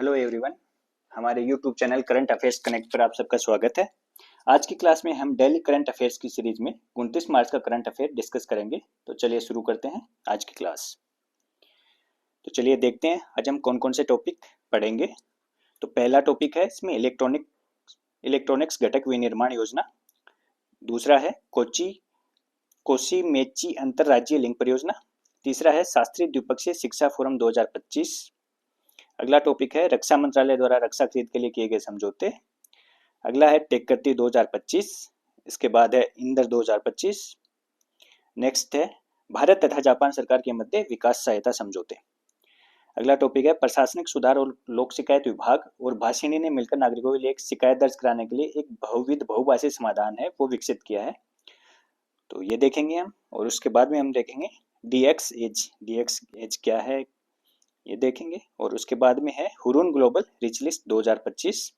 Hello everyone. हमारे YouTube channel current affairs connect पर आप सबका स्वागत है। आज की क्लास में हम डेली करंट अफेयर्स की सीरीज में 29 मार्च का करंट अफेयर डिस्कस करेंगे। तो चलिए शुरू करते हैं आज की क्लास। तो चलिए देखते हैं आज हम कौन कौन से टॉपिक पढ़ेंगे। तो पहला टॉपिक है इसमें इलेक्ट्रॉनिक्स घटक विनिर्माण योजना। दूसरा है कोसी मेची अंतरराज्यीय लिंक परियोजना। तीसरा है शास्त्रीय द्विपक्षीय शिक्षा फोरम 2025। अगला टॉपिक है रक्षा मंत्रालय द्वारा रक्षा खरीद के लिए किए गए समझौते। अगला है टेककृति 2025। इसके बाद है इंदर 2025। नेक्स्ट है भारत तथा जापान सरकार के मध्य विकास सहायता समझौते। अगला टॉपिक है प्रशासनिक सुधार और लोक शिकायत विभाग और भाषिणी ने मिलकर नागरिकों के लिए एक शिकायत दर्ज कराने के लिए एक बहुविध बहुभाषी समाधान है वो विकसित किया है। तो ये देखेंगे हम, और उसके बाद में हम देखेंगे डीएक्स एज क्या है ये देखेंगे। और उसके बाद में है हुरून ग्लोबल रिच लिस्ट 2025।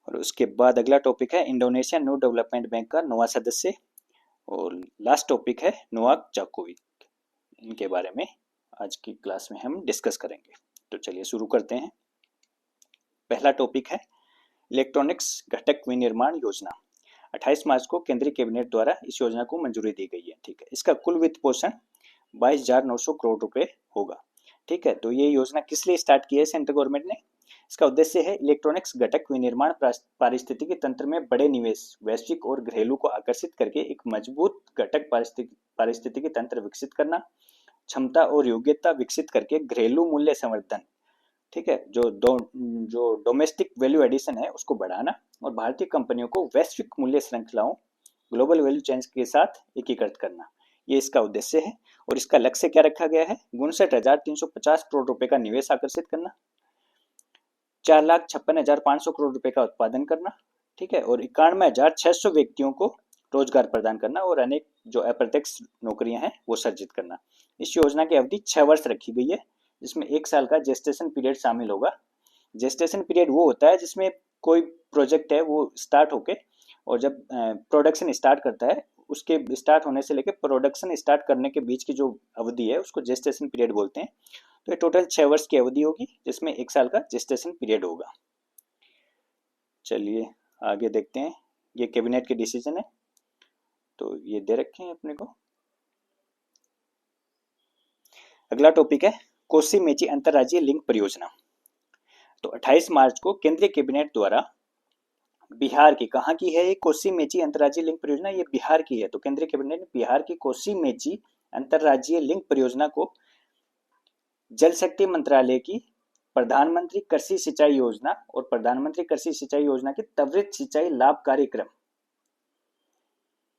और उसके बाद अगला टॉपिक है इंडोनेशिया न्यू डेवलपमेंट बैंक का नवा सदस्य। और लास्ट टॉपिक है नोवाक जोकोविक। इनके बारे में आज की क्लास में हम डिस्कस करेंगे। तो चलिए शुरू करते हैं। पहला टॉपिक है इलेक्ट्रॉनिक्स घटक विनिर्माण योजना। 28 मार्च को केंद्रीय कैबिनेट द्वारा इस योजना को मंजूरी दी गई है। ठीक है, इसका कुल वित्त पोषण 22,900 करोड़ रुपए होगा। ठीक है, तो ये योजना किस लिए स्टार्ट की है सेंट्रल गवर्नमेंट ने? इसका उद्देश्य है इलेक्ट्रॉनिक्स घटक विनिर्माण पारिस्थितिकी तंत्र में बड़े निवेश वैश्विक और घरेलू को आकर्षित करके एक मजबूत घटक पारिस्थितिकी तंत्र विकसित करना, क्षमता और योग्यता विकसित करके घरेलू मूल्य संवर्धन, ठीक है, जो डोमेस्टिक वैल्यू एडिशन है उसको बढ़ाना और भारतीय कंपनियों को वैश्विक मूल्य श्रृंखलाओं ग्लोबल वैल्यू चेन के साथ एकीकृत करना, ये इसका उद्देश्य है। और इसका लक्ष्य क्या रखा गया है? 59,350 करोड़ रुपए का निवेश आकर्षित करना, 4,56,500 करोड़ रुपए का उत्पादन करना, ठीक है, और 91,600 व्यक्तियों को रोजगार प्रदान करना और अनेक जो अप्रत्यक्ष नौकरियां हैं वो सर्जित करना। इस योजना की अवधि 6 वर्ष रखी गई है, जिसमें 1 साल का जेस्टेशन पीरियड शामिल होगा। जेस्टेशन पीरियड वो होता है जिसमें कोई प्रोजेक्ट है वो स्टार्ट होके और जब प्रोडक्शन स्टार्ट करता है उसके स्टार्ट होने से लेकर प्रोडक्शन स्टार्ट करने के बीच की जो अवधि है उसको जेस्टेशन पीरियड बोलते हैं। तो ये टोटल 6 वर्ष की अवधि होगी जिसमें 1 साल का जेस्टेशन पीरियड होगा। चलिए आगे देखते हैं। ये कैबिनेट के डिसीजन है, तो ये दे रखे हैं अपने को। अगला टॉपिक है कोसी मेची अंतरराज्यीय लिंक परियोजना। तो 28 मार्च को केंद्रीय कैबिनेट द्वारा बिहार की, कहाँ की है ये कोसी मेची अंतरराज्यीय लिंक परियोजना? ये बिहार की है। तो केंद्रीय कैबिनेट ने बिहार की कोसी मेची अंतरराज्यीय लिंक परियोजना को जल शक्ति मंत्रालय की प्रधानमंत्री कृषि सिंचाई योजना और प्रधानमंत्री कृषि सिंचाई योजना के त्वरित सिंचाई लाभ कार्यक्रम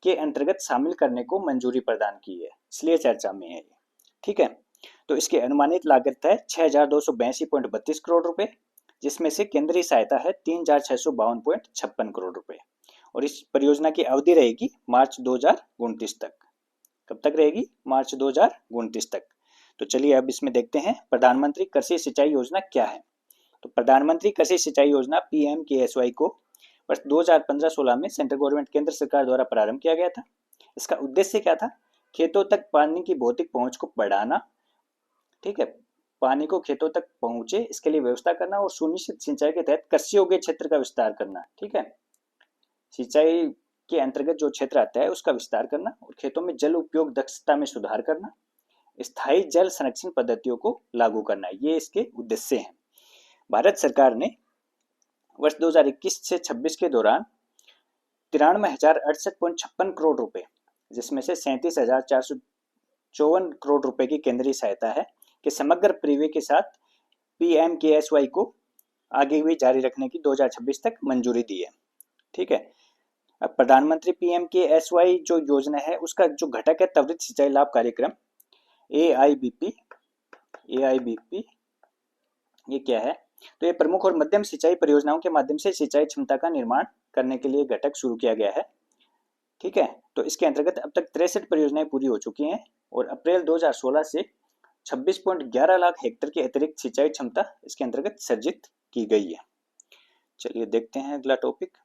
के अंतर्गत शामिल करने को मंजूरी प्रदान की है, इसलिए चर्चा में है। ठीक है, तो इसकी अनुमानित लागत है 6,282.32 करोड़ रुपए, जिसमें से केंद्रीय सहायता है 3,652.56 करोड़ रुपए। और इस परियोजना की अवधि रहेगी मार्च 2029 तक। कब तक रहेगी? मार्च 2029 तक। तो चलिए अब इसमें देखते हैं प्रधानमंत्री कृषि सिंचाई योजना क्या है। तो प्रधानमंत्री कृषि सिंचाई योजना PMKSY को वर्ष 2015-16 में सेंट्रल गवर्नमेंट केंद्र सरकार द्वारा प्रारंभ किया गया था। इसका उद्देश्य क्या था? खेतों तक पानी की भौतिक पहुंच को बढ़ाना, ठीक है, पानी को खेतों तक पहुंचे इसके लिए व्यवस्था करना और सुनिश्चित सिंचाई के तहत कृषि योग्य क्षेत्र का विस्तार करना। ठीक है, सिंचाई के अंतर्गत जो क्षेत्र आता है उसका विस्तार करना और खेतों में जल उपयोग दक्षता में सुधार करना, स्थायी जल संरक्षण पद्धतियों को लागू करना, ये इसके उद्देश्य हैं। भारत सरकार ने वर्ष 2021 से 26 के दौरान 93,068.56 करोड़ रुपए, जिसमें से 37,454 करोड़ रुपए की केंद्रीय सहायता है कि समग्र परिव्यय के साथ PMKSY को आगे भी जारी रखने की 2026 तक मंजूरी दी है। ठीक है, अब प्रधानमंत्री PMKSY जो योजना है उसका जो घटक है त्वरित सिंचाई लाभ कार्यक्रम AIBP, ये क्या है? तो ये प्रमुख और मध्यम सिंचाई परियोजनाओं के माध्यम से सिंचाई क्षमता का निर्माण करने के लिए घटक शुरू किया गया है। ठीक है, तो इसके अंतर्गत अब तक 63 परियोजनाएं पूरी हो चुकी हैं और अप्रैल 2016 से 26.11 लाख हेक्टेयर की अतिरिक्त सिंचाई क्षमता इसके अंतर्गत सर्जित की गई है। चलिए देखते हैं अगला टॉपिक।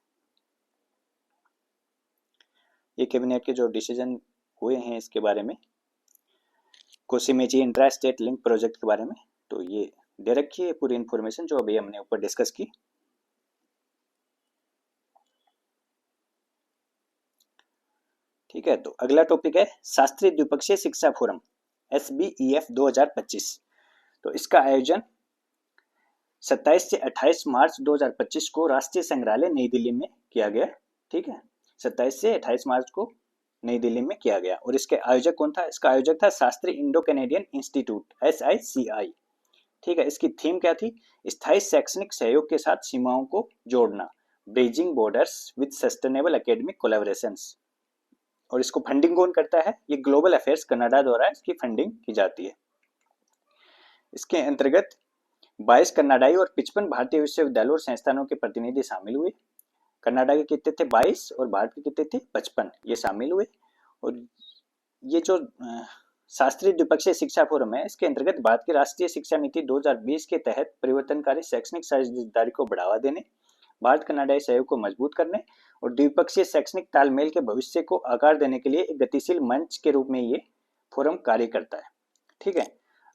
ये कैबिनेट के जो डिसीजन हुए हैं इसके बारे में, Kosi Mechi intra state link project के बारे में, तो ये दे रखी है पूरी इन्फॉर्मेशन जो अभी हमने ऊपर डिस्कस की। ठीक है, तो अगला टॉपिक है शास्त्रीय द्विपक्षीय शिक्षा फोरम SBEF 2025। तो इसका आयोजन 27 से 28 मार्च 2025 को राष्ट्रीय संग्रहालय नई दिल्ली में किया गया। ठीक है, 27 से 28 मार्च को नई दिल्ली में किया गया। और इसके आयोजक कौन था? इसका आयोजक था Shastri Indo Canadian institute SICI। ठीक है, इसकी थीम क्या थी? स्थायी शैक्षणिक सहयोग के साथ सीमाओं को जोड़ना, bridging borders with sustainable academic collaborations. और इसको फंडिंग कौन करता है? ये ग्लोबल अफेयर्स कनाडा द्वारा इसकी फंडिंग की जाती है। इसके अंतर्गत 22 कनाडाई और 55 भारतीय विश्वविद्यालयों और संस्थानों के प्रतिनिधि शामिल हुए। कनाडा के कितने थे? 22 और भारत के कितने थे? 55। ये शामिल हुए। और ये जो शास्त्रीय द्विपक्षीय शिक्षा फोरम है, इसके अंतर्गत भारत की राष्ट्रीय शिक्षा नीति 2020 के तहत परिवर्तनकारी शैक्षणिक साझेदारी को बढ़ावा देने, भारत कनाडाई सहयोग को मजबूत करने और द्विपक्षीय शैक्षणिक तालमेल के भविष्य को आकार देने के लिए एक गतिशील मंच के रूप में ये फोरम कार्य करता है। ठीक है,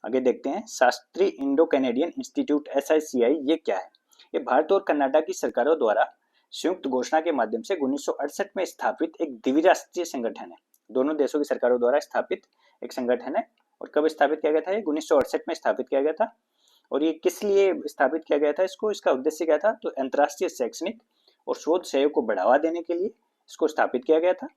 आगे देखते हैं Shastri Indo Canadian institute SICI ये क्या है? ये भारत और कनाडा की सरकारों द्वारा संयुक्त घोषणा के माध्यम से 1968 में स्थापित एक द्विराष्ट्रीय संगठन है। दोनों देशों की सरकारों द्वारा स्थापित एक संगठन है। और कब स्थापित किया गया था? ये 1968 में स्थापित किया गया था। और ये किस लिए स्थापित किया गया था? इसका उद्देश्य क्या था? तो अंतर्राष्ट्रीय शैक्षणिक और शोध सहयोग को बढ़ावा देने के लिए इसको स्थापित किया गया था।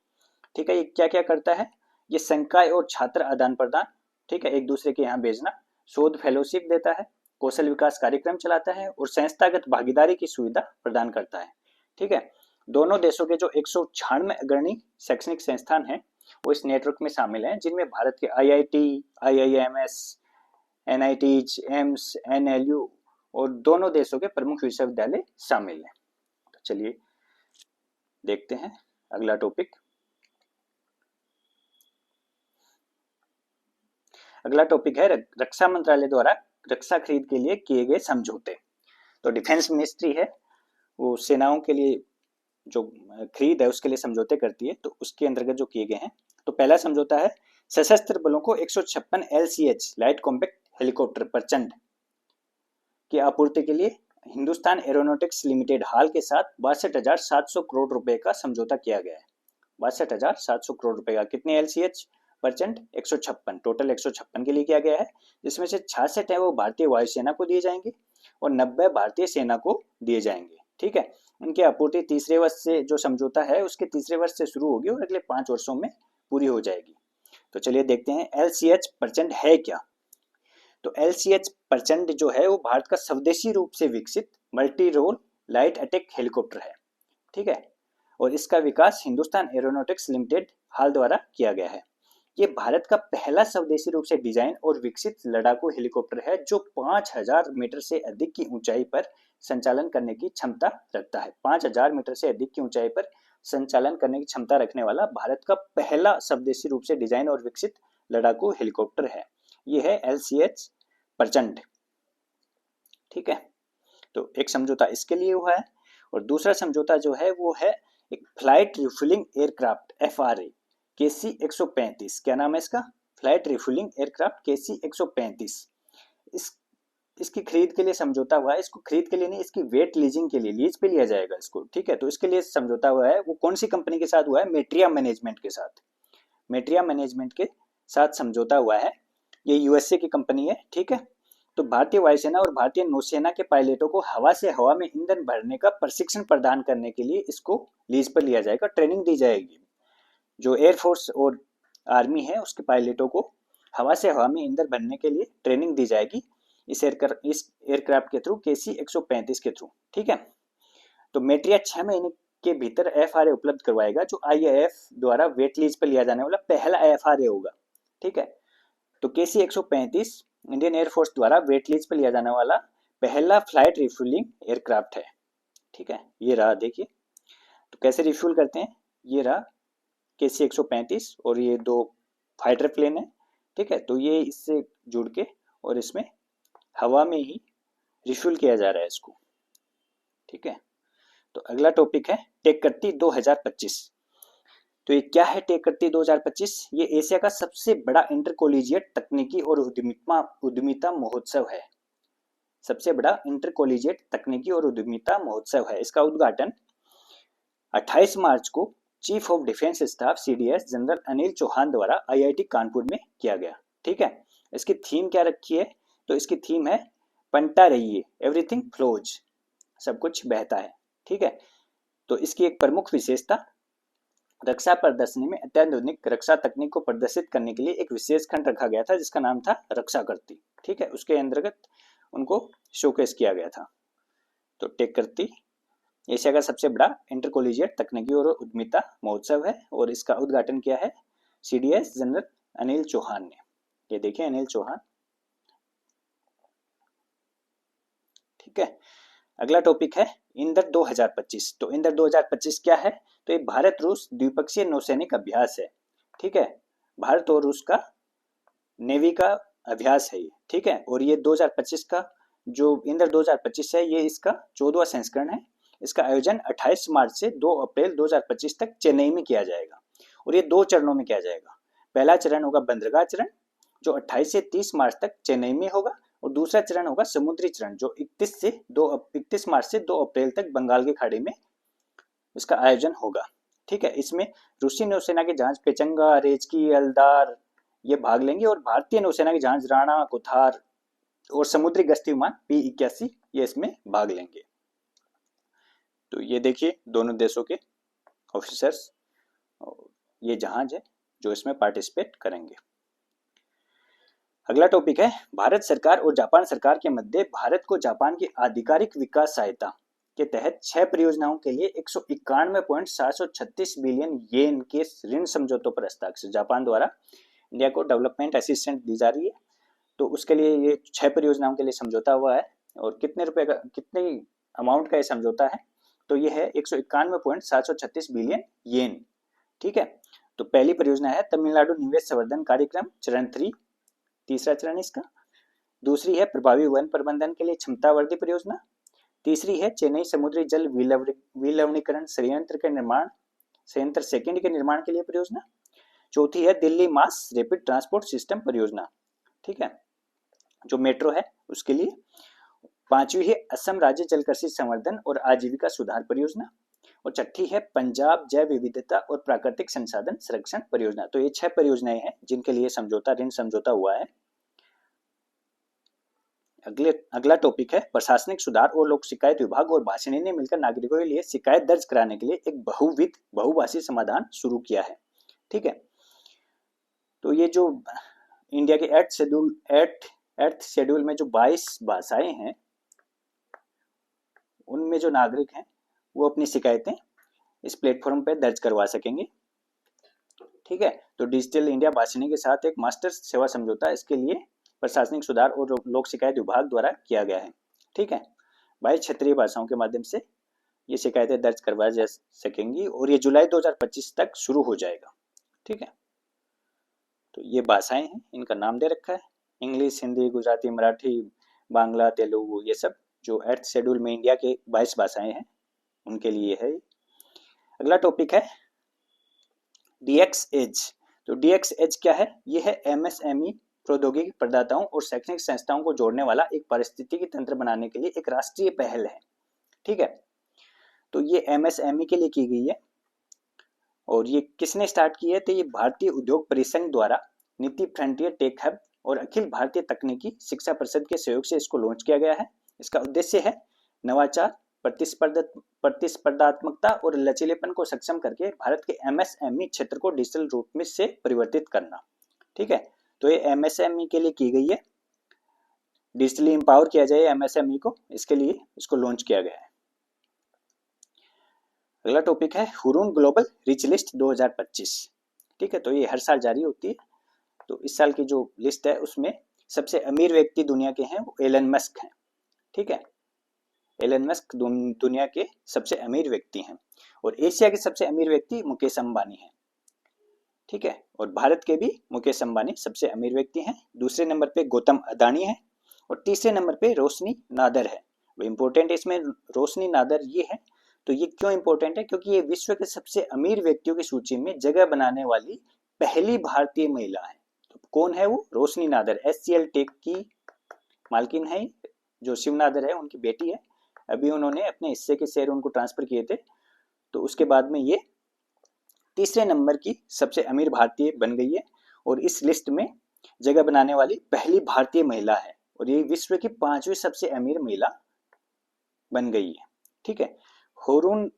ठीक है, ये क्या क्या करता है? ये संकाय और छात्र आदान प्रदान, ठीक है, एक दूसरे के यहाँ भेजना, शोध फेलोशिप देता है, कौशल विकास कार्यक्रम चलाता है और संस्थागत भागीदारी की सुविधा प्रदान करता है। ठीक है, दोनों देशों के जो 196 अग्रणी शैक्षणिक संस्थान हैं वो इस नेटवर्क में शामिल हैं, जिनमें भारत के IIT, IIMS, NITs, AIIMS, NLU और दोनों देशों के प्रमुख विश्वविद्यालय शामिल हैं। तो चलिए देखते हैं अगला टॉपिक। अगला टॉपिक है रक्षा मंत्रालय द्वारा रक्षा खरीद के लिए किए गए समझौते। तो डिफेंस मिनिस्ट्री है, वो सेनाओं के लिए जो खरीद है उसके लिए समझौते करती है। तो उसके अंतर्गत जो किए गए हैं, तो पहला समझौता है सशस्त्र बलों को 156 LCH लाइट कॉम्पैक्ट हेलीकॉप्टर प्रचंड की आपूर्ति के लिए हिंदुस्तान एरोनॉटिक्स लिमिटेड हाल के साथ 62,700 करोड़ रुपए का समझौता किया गया है। 62,700 करोड़ रुपए का। कितने LCH परसेंट? 156, टोटल 156 के लिए किया गया है, जिसमें से 66 है वो भारतीय वायुसेना को दिए जाएंगे और 90 भारतीय सेना को दिए जाएंगे। ठीक है, उनकी आपूर्ति तीसरे वर्ष से, जो समझौता है उसके तीसरे वर्ष से शुरू होगी और अगले 5 वर्षों में पूरी हो जाएगी। तो चलिए देखते हैं LCH प्रचंड है क्या। तो LCH प्रचंड जो है वो भारत का स्वदेशी रूप से विकसित multi role light attack helicopter है। ठीक है, और इसका विकास हिंदुस्तान एरोनॉटिक्स लिमिटेड हाल द्वारा किया गया है। ये भारत का पहला स्वदेशी रूप से डिजाइन और विकसित लड़ाकू हेलीकॉप्टर है जो 5000 मीटर से अधिक की ऊंचाई पर संचालन करने की क्षमता रखता है। 5000 मीटर से अधिक की ऊंचाई पर संचालन करने की क्षमता रखने वाला भारत का पहला स्वदेशी रूप से डिजाइन और विकसित लड़ाकू हेलीकॉप्टर है। ये है LCH प्रचंड। ठीक है, तो एक समझौता इसके लिए हुआ है। और दूसरा समझौता जो है वो है एक flight refuelling aircraft FRA KC-135। क्या नाम है इसका? Flight refuelling aircraft KC-135। इसकी खरीद के लिए समझौता हुआ है। इसको खरीद के लिए नहीं, इसकी वेट लीजिंग के लिए, लीज पे लिया जाएगा इसको। ठीक है, तो इसके लिए समझौता हुआ है। वो कौन सी कंपनी के साथ हुआ है? मेट्रिया मैनेजमेंट के साथ। मेट्रिया मैनेजमेंट के साथ समझौता हुआ है। ये USA की कंपनी है। ठीक है, तो भारतीय वायुसेना और भारतीय नौसेना के पायलटों को हवा से हवा में ईंधन भरने का प्रशिक्षण प्रदान करने के लिए इसको लीज पर लिया जाएगा, ट्रेनिंग दी जाएगी। जो एयरफोर्स और आर्मी है उसके पायलटों को हवा से हवा में ईंधन भरने के लिए ट्रेनिंग दी जाएगी इस एयरक्राफ्ट के थ्रू, KC-135 के थ्रू। ठीक है, तो मेट्रिया 6 महीने के भीतर FRA उपलब्ध करवाएगा, जो IAF द्वारा वेट लीज पर लिया जाने वाला पहला FRA होगा। ठीक है, तो KC-135 इंडियन एयरफोर्स द्वारा वेट लीज पर लिया जाने वाला पहला फ्लाइट रिफ्यूलिंग एयरक्राफ्ट है। ठीक है, ये रहा, देखिए तो कैसे रिफ्यूल करते हैं। ये रहा KC-135 और ये 2 फाइटर प्लेन है। ठीक है, तो ये इससे जुड़ के और इसमें हवा में ही रिफ्यूल किया जा रहा है इसको। ठीक है, तो अगला टॉपिक है टेककृति 2025। तो ये क्या है टेककृति 2025? ये एशिया का सबसे बड़ा इंटर कॉलेजिएट तकनीकी और उद्यमिता महोत्सव है। सबसे बड़ा इंटर कॉलेजिएट तकनीकी और उद्यमिता महोत्सव है। इसका उद्घाटन 28 मार्च को chief of defence staff CDS general Anil Chauhan द्वारा IIT कानपुर में किया गया। ठीक है, इसकी थीम क्या रखी है? तो इसकी थीम है पंटा रहिए, एवरीथिंग फ्लोज, सब कुछ बहता है। ठीक है, तो इसकी एक प्रमुख विशेषता, रक्षा प्रदर्शनी में अत्याधुनिक रक्षा तकनीक को प्रदर्शित करने के लिए एक विशेष खंड रखा गया था जिसका नाम था रक्षा करती। ठीक है, उसके अंतर्गत उनको शोकेस किया गया था। तो टेक करती एशिया का सबसे बड़ा इंटर कॉलेजिएट तकनीकी और उद्यमिता महोत्सव है और इसका उद्घाटन किया है CDS जनरल अनिल चौहान ने। ये देखिए अनिल चौहान। ठीक है, अगला टॉपिक है इंदर 2025। तो इंदर 2025 क्या है? तो ये भारत रूस द्विपक्षीय नौसैनिक अभ्यास है। ठीक है, भारत और रूस का नेवी का अभ्यास है ये। ठीक है, और ये 2025 का जो इंदर 2025 है ये इसका 14वां संस्करण है। इसका आयोजन 28 मार्च से 2 अप्रैल 2025 तक चेन्नई में किया जाएगा और ये 2 चरणों में किया जाएगा। पहला चरण होगा बंदरगाह चरण जो 28 से 30 मार्च तक चेन्नई में होगा और दूसरा चरण होगा समुद्री चरण जो 31 मार्च से 2 अप्रैल तक बंगाल की खाड़ी में इसका आयोजन होगा। ठीक है, इसमें रूसी नौसेना के जहाज पेचंगा, रेचकी, एल्दार ये भाग लेंगे और भारतीय नौसेना के जहाज राणा, कुथार और समुद्री गश्ती विमान P-81 ये इसमें भाग लेंगे। तो ये देखिए दोनों देशों के ऑफिसर्स, ये जहाज है जो इसमें पार्टिसिपेट करेंगे। अगला टॉपिक है भारत सरकार और जापान सरकार के मध्य भारत को जापान की आधिकारिक विकास सहायता के तहत 6 परियोजनाओं के लिए 191.736 बिलियन येन के ऋण समझौतों पर हस्ताक्षर जापान द्वारा इंडिया को डेवलपमेंट असिस्टेंस दी जा रही है। तो उसके लिए ये 6 परियोजनाओं के लिए समझौता हुआ है और कितने रुपए का, कितने अमाउंट का ये समझौता है? तो ये है 191.736 बिलियन येन। ठीक है, तो पहली परियोजना है तमिलनाडु निवेश संवर्धन कार्यक्रम चरण 3, तीसरा चरण इसका। दूसरी है प्रभावी वन प्रबंधन के लिए क्षमतावर्धी परियोजना। तीसरी है चेन्नई समुद्री जल विलवणीकरण संयंत्र के निर्माण, संयंत्र सेकंड के निर्माण के लिए परियोजना। चौथी है Delhi mass rapid transport system परियोजना। ठीक है, जो मेट्रो है उसके लिए। पांचवी है असम राज्य जल कृषि संवर्धन और आजीविका सुधार परियोजना और छठी है पंजाब जैव विविधता और प्राकृतिक संसाधन संरक्षण परियोजना। तो ये 6 परियोजनाएं हैं जिनके लिए समझौता, ऋण समझौता हुआ है। अगला टॉपिक है प्रशासनिक सुधार और लोक शिकायत विभाग और भाषिणी ने मिलकर नागरिकों के लिए शिकायत दर्ज कराने के लिए एक बहुविध बहुभाषी समाधान शुरू किया है। ठीक है, तो ये जो इंडिया के 8th शेड्यूल में जो 22 भाषाएं हैं उनमें जो नागरिक हैं वो अपनी शिकायतें इस प्लेटफॉर्म पर दर्ज करवा सकेंगे। ठीक है, तो डिजिटल इंडिया भाषिणी के साथ एक मास्टर सेवा समझौता इसके लिए प्रशासनिक सुधार और लोक शिकायत विभाग द्वारा किया गया है। ठीक है, 22 क्षेत्रीय भाषाओं के माध्यम से ये शिकायतें दर्ज करवाई जा सकेंगी और ये जुलाई 2025 तक शुरू हो जाएगा। ठीक है, तो ये भाषाएं हैं, इनका नाम दे रखा है इंग्लिश, हिंदी, गुजराती, मराठी, बांग्ला, तेलुगु, ये सब जो 8th शेड्यूल में इंडिया के 22 भाषाएं हैं उनके लिए है। अगला टॉपिक है DX एज। तो DX एज क्या है? ये है MSME प्रौद्योगिकी प्रदाताओं और शैक्षणिक संस्थाओं को जोड़ने वाला एक पारिस्थितिकी तंत्र बनाने के लिए एक राष्ट्रीय पहल है। ठीक है, तो ये MSME के लिए की गई है और ये किसने स्टार्ट की है? तो ये भारतीय उद्योग परिसंघ द्वारा नीति फ्रंटियर टेक हब और अखिल भारतीय तकनीकी शिक्षा परिषद के सहयोग से इसको लॉन्च किया गया है। इसका उद्देश्य है नवाचार, प्रतिस्पर्धात्मकता और लचीलेपन को सक्षम करके भारत के MSME क्षेत्र को डिजिटल रूप में से परिवर्तित करना। ठीक है, तो ये MSME के लिए की गई है, डिजिटली एम्पावर किया जाए MSME को, इसके लिए इसको लॉन्च किया गया है। अगला टॉपिक है हुरून ग्लोबल रिच लिस्ट 2025। ठीक है, तो ये हर साल जारी होती है। तो इस साल की जो लिस्ट है उसमें सबसे अमीर व्यक्ति दुनिया के हैं वो एलन मस्क हैं। ठीक है, एलन मस्क दुनिया के सबसे अमीर व्यक्ति हैं और एशिया के सबसे अमीर व्यक्ति मुकेश अंबानी हैं। ठीक है, और भारत के भी मुकेश अंबानी सबसे अमीर व्यक्ति हैं। दूसरे नंबर पे गौतम अदानी है और तीसरे नंबर पे रोशनी नादर है। वो इम्पोर्टेंट इसमें रोशनी नादर ये है, तो ये क्यों इम्पोर्टेंट है? क्योंकि ये विश्व के सबसे अमीर व्यक्तियों की सूची में जगह बनाने वाली पहली भारतीय महिला है। तो कौन है वो? रोशनी नादर, HCL टेक की मालकिन है जो शिवनादर है उनकी बेटी है। अभी उन्होंने अपने हिस्से के शेयर उनको ट्रांसफर किए थे, तो उसके बाद में ये तीसरे नंबर की सबसे अमीर भारतीय बन गई है और इस लिस्ट में जगह बनाने वाली पहली भारतीय महिला है और ये विश्व की 5वीं सबसे अमीर महिला बन गई है। ठीक है, हुरून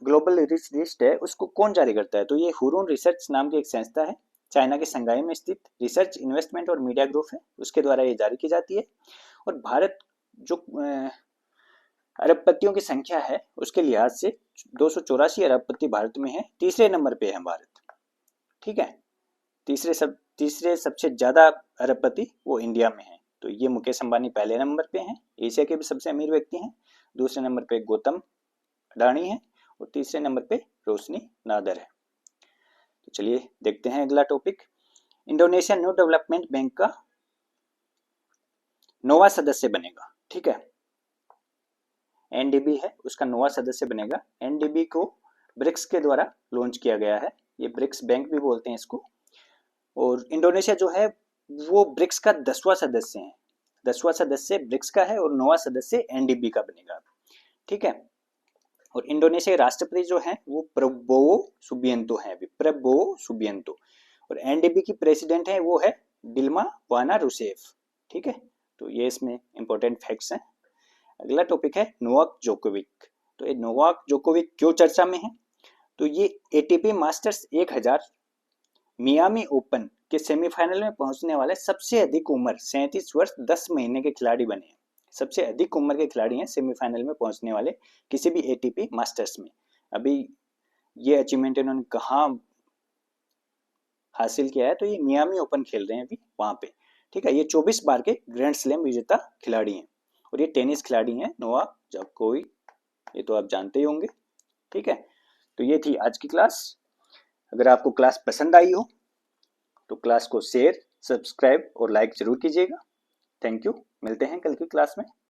ग्लोबल रिच लिस्ट है, उसको कौन जारी करता है? तो ये हुरून रिसर्च नाम की एक संस्था है, चाइना के संघाई में स्थित रिसर्च इन्वेस्टमेंट और मीडिया ग्रुप है, उसके द्वारा ये जारी की जाती है। और भारत जो अरबपतियों की संख्या है उसके लिहाज से 284 अरबपति भारत में है, तीसरे नंबर पे है भारत। ठीक है, तीसरे सबसे ज्यादा अरबपति वो इंडिया में है। तो ये मुकेश अंबानी पहले नंबर पे हैं, एशिया के भी सबसे अमीर व्यक्ति हैं। दूसरे नंबर पे गौतम अडानी है और तीसरे नंबर पे रोशनी नादर है। तो चलिए देखते हैं अगला topic. Indonesia new development bank का 9वां सदस्य बनेगा। ठीक है, एनडीबी है उसका 9वां सदस्य बनेगा। एनडीबी को ब्रिक्स के द्वारा लॉन्च किया गया है, ये ब्रिक्स बैंक भी बोलते हैं इसको। और इंडोनेशिया जो है वो ब्रिक्स का 10वां सदस्य है, 10वां सदस्य ब्रिक्स का है और 9वां सदस्य एनडीबी का बनेगा। ठीक है, और इंडोनेशिया के राष्ट्रपति जो हैं वो प्रबोवो सुबियांतो हैं, अभी प्रबोवो सुबियांतो। और एनडीबी की प्रेसिडेंट है वो है डिल्मा वाना रूसेफ। ठीक है, तो ये इसमें इंपॉर्टेंट फैक्ट्स हैं। अगला टॉपिक है नोवाक जोकोविक। तो ये नोवाक जोकोविक क्यों चर्चा में है? तो ये एटीपी मास्टर्स 1000 मियामी ओपन के सेमीफाइनल में पहुंचने वाले सबसे अधिक उम्र 37 वर्ष 10 महीने के खिलाड़ी बने हैं। सबसे अधिक उम्र के खिलाड़ी हैं सेमीफाइनल में पहुंचने वाले किसी भी एटीपी मास्टर्स में। अभी ये अचीवमेंट इन्होंने कहाँ हासिल किया है? तो ये मियामी ओपन खेल रहे हैं अभी वहां पे। ठीक है, ये 24 बार के ग्रैंड स्लैम विजेता खिलाड़ी हैं और ये टेनिस खिलाड़ी हैं नोवाक जोकोविक, ये तो आप जानते ही होंगे। ठीक है, तो ये थी आज की क्लास। अगर आपको क्लास पसंद आई हो तो क्लास को शेयर, सब्सक्राइब और लाइक जरूर कीजिएगा। थैंक यू, मिलते हैं कल की क्लास में।